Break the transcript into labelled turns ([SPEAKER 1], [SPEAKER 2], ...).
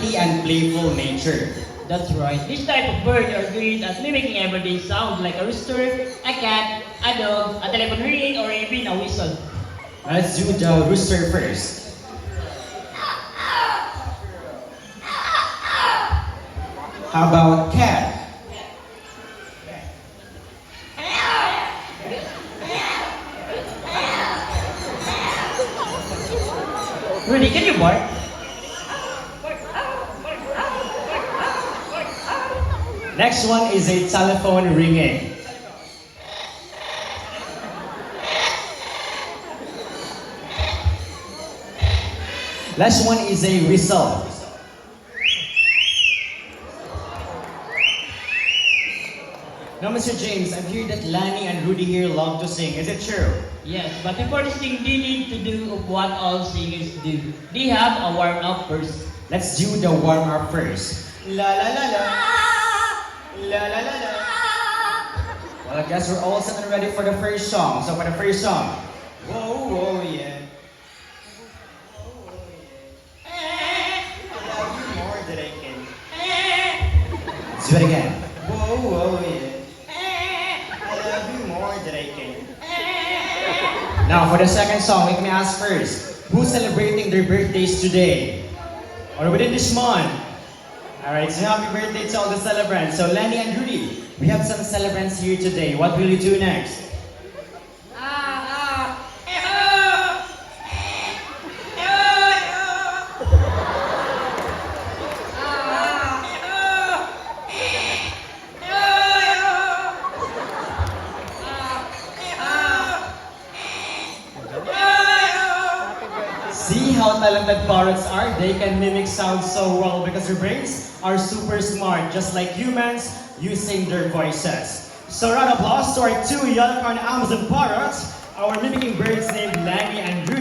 [SPEAKER 1] and playful nature.
[SPEAKER 2] That's right. This type of bird are great at mimicking everyday sounds like a rooster, a cat, a dog, a telephone ringing, or even a whistle.
[SPEAKER 1] Let's do the rooster first. How about cat?
[SPEAKER 2] Rudy, can you bark?
[SPEAKER 1] Next one is a telephone ringing. Last one is a whistle. Now, Mr. James, I've heard that Lani and Rudy here love to sing. Is it true?
[SPEAKER 2] Yes, but before this thing, they need to do what all singers do. They have a warm-up first.
[SPEAKER 1] Let's do the warm-up first. La la la la. La la la la. Well, I guess we're all set and ready for the first song. So for the first song. Whoa, whoa, yeah. I love you more than I can. Let's do it again. Whoa, whoa, yeah. I love you more than I can. Now for the second song, let me ask first. Who's celebrating their birthdays today? Or within this month? Alright, so happy birthday to all the celebrants. So Lenny and Rudy, we have some celebrants here today. What will you do next? See how talented parrots are? They can mimic sounds so well because their brains are super smart, just like humans using their voices. So round of applause to our two unicorn Amazon parrots, our mimicking birds named Lanny and Rudy.